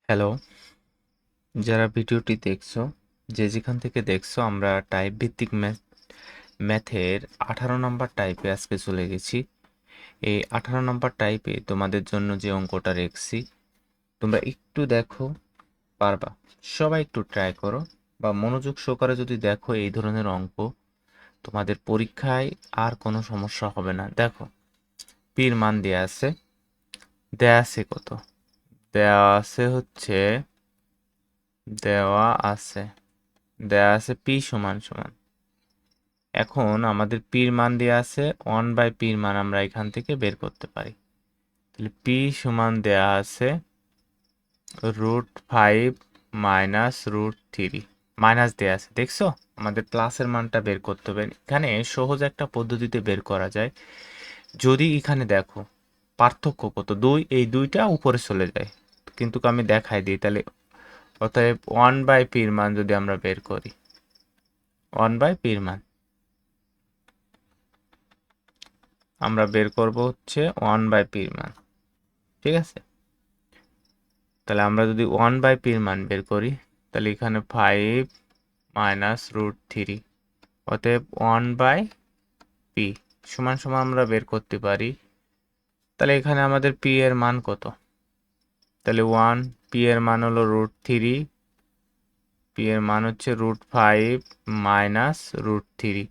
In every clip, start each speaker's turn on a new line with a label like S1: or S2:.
S1: Hello, যারা ভিডিওটি দেখছো, যে যেখান থেকে দেখছো, আমরা টাইপ ভিত্তিক ম্যাথের 18 নম্বর টাইপে আজকে চলে গেছি। এই 18 নম্বর টাইপে তোমাদের জন্য যে অঙ্কটা রেখেছি, তোমরা একটু দেখো, পারবা। সবাই একটু ট্রাই করো বা মনোযোগ সহকারে যদি দেখো এই ধরনের অঙ্ক, তোমাদের পরীক্ষায় আর কোনো সমস্যা হবে না। দেখো, পির মান দেয়া আছে কত? দেওয়া আছে হচ্ছে দেওয়া আছে দেওয়া আছে পি সমান সমান। এখন আমাদের পির মান দেওয়া আছে 1/পির মান আমরা এখান থেকে বের করতে পারি। তাহলে পি সমান দেওয়া আছে √5 মাইনাস √3 মাইনাস দেওয়া আছে, দেখছো? আমাদের প্লাসের মানটা বের করতে হবে। এখানে সহজ একটা পদ্ধতিতে বের করা যায়। যদি এখানে দেখো পার্থক্য কত, এই দুইটা উপরে চলে যায়, কিন্তু আমি দেখাই দিই। তাহলে অতএব 1/পির মান যদি আমরা বের করি, 1/পির মান আমরা বের করব হচ্ছে 1/পির মান, ঠিক আছে? তাহলে আমরা যদি 1/পির মান বের করি, তাহলে এখানে 5 মাইনাস √3, অতএব 1/পি সমান সমান আমরা বের করতে পারি। তাহলে এখানে আমাদের পি এর মান কত? তাহলে 1, পি এর মান হলো √3, পি এর মান হচ্ছে √5 মাইনাস √3।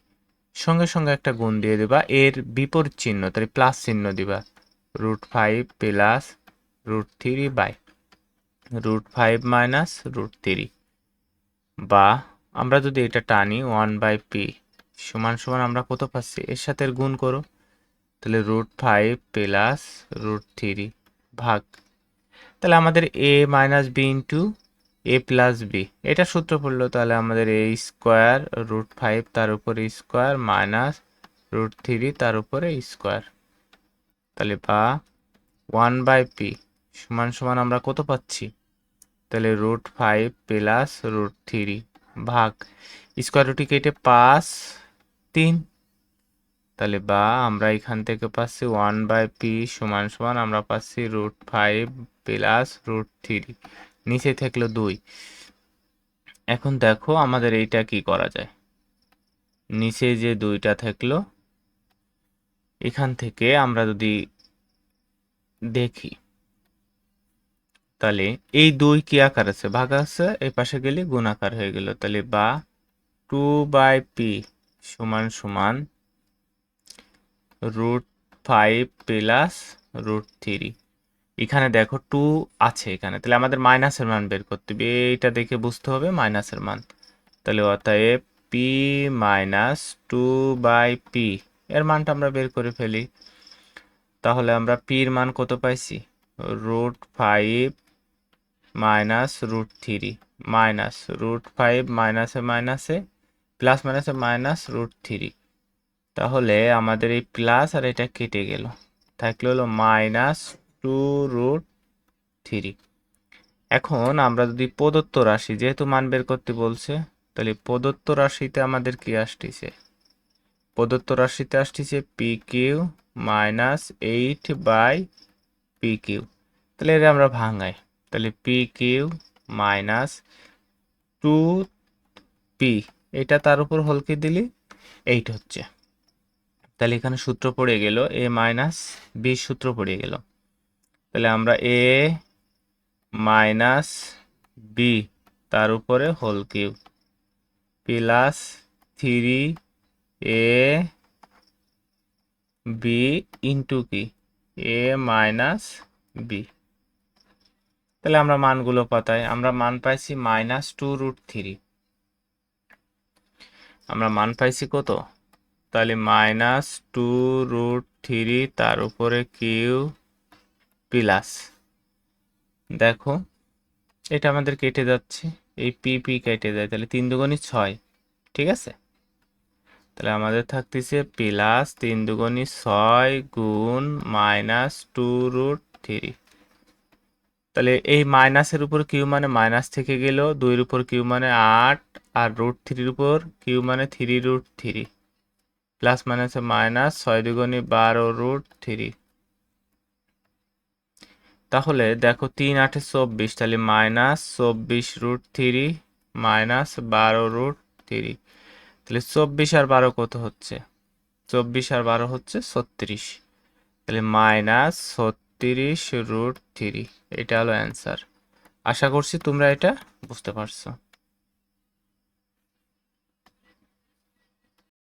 S1: সঙ্গে সঙ্গে একটা গুণ দিয়ে দিবা, এর বিপরীত চিহ্ন, তাহলে প্লাস চিহ্ন দিবা। √5 প্লাস √3 বাই √5 মাইনাস √3, বা আমরা যদি এটা টানি 1/পি সমান সমান আমরা কত পাচ্ছি? এর সাথে গুণ করো, তাহলে √5 প্লাস √3 ভাগ। তাহলে আমাদের এ মাইনাস বি ইন্টু এ প্লাস বি, এটা সূত্র পড়লো। তাহলে আমাদের এ স্কোয়ার √5 তার উপরে স্কোয়ার মাইনাস √3 তার উপরে স্কোয়ার, তাহলে বা 1/পি সমান সমান আমরা কত পাচ্ছি? তাহলে √5 প্লাস √3 ভাগ স্কোয়ার রুটে কেটে 5 3, তাহলে বা আমরা এখান থেকে পাচ্ছি 1/পি সমান সমান আমরা পাচ্ছি √5 প্লাস √3, নিচে থাকলো 2। এখন দেখো আমাদের এইটা কি করা যায়। নিচে যে 2টা থাকলো, এখান থেকে আমরা যদি দেখি, তাহলে এই 2 কি আকার আছে? ভাগ আছে, এই পাশে গেলে গুণ আকার হয়ে গেল। তাহলে বা 2/পি সমান সমান √5 প্লাস √3। এখানে দেখো 2 আছে এখানে, তাহলে আমাদের মাইনাসের মান বের করতে হবে। এইটা দেখে বুঝতে হবে মাইনাসের মান। তাহলে অতএব পি মাইনাস 2/পি এর মানটা আমরা বের করে ফেলি। তাহলে আমরা পির মান কত পাইছি? √5 মাইনাস √3 মাইনাস √5 মাইনাসে মাইনাসে প্লাস মাইনাসে মাইনাস √3। তাহলে আমাদের এই প্লাস আর এটা কেটে গেল, থাকলে হলো মাইনাস 2√3। এখন আমরা যদি প্রদত্ত রাশি, যেহেতু মান বের করতে বলছে, তাহলে প্রদত্ত রাশিতে আমাদের কি আসতেছে? প্রদত্ত রাশিতে আসতেছে পি কিউ মাইনাস 8/পি কিউ। তাহলে এটা আমরা ভাঙাই, তাহলে পি কিউ মাইনাস 2পি, এটা তার উপর হলকে দিলি 8 হচ্ছে। তাহলে এখানে সূত্র পড়ে গেল এ মাইনাস বি, সূত্র পড়ে গেল। তাহলে আমরা এ মাইনাস বি তার উপরে whole cube plus 3 A B into কি এ মাইনাস বি। তাহলে আমরা মানগুলো পাতাই, আমরা মান পাইছি মাইনাস 2√3। আমরা মান পাইছি কত? তাহলে মাইনাস 2√3 তার উপরে কিউ প্লাস, দেখো এটা আমাদের কেটে যাচ্ছে, এই পি পি কেটে যায়, তাহলে 3 দুগুণে 6, ঠিক আছে? তাহলে আমাদের থাকতেছে প্লাস 3 দুগুণে 6 গুণ মাইনাস 2√3। তাহলে এই মাইনাসের উপর কিউ মানে মাইনাস থেকে গেল, 2-এর উপর কিউ মানে 8, আর √3-র উপর কিউ মানে 3√3, প্লাস মাইনাসে মাইনাস 6 দুগুণে 12√3। তাহলে দেখো 3 8 24, তাহলে -24√3 -12√3, তাহলে 24 আর 12 কত হচ্ছে? 24 আর 12 হচ্ছে 36, তাহলে -36√3, এটা হলো অ্যান্সার। আশা করছি তোমরা এটা বুঝতে পারছো।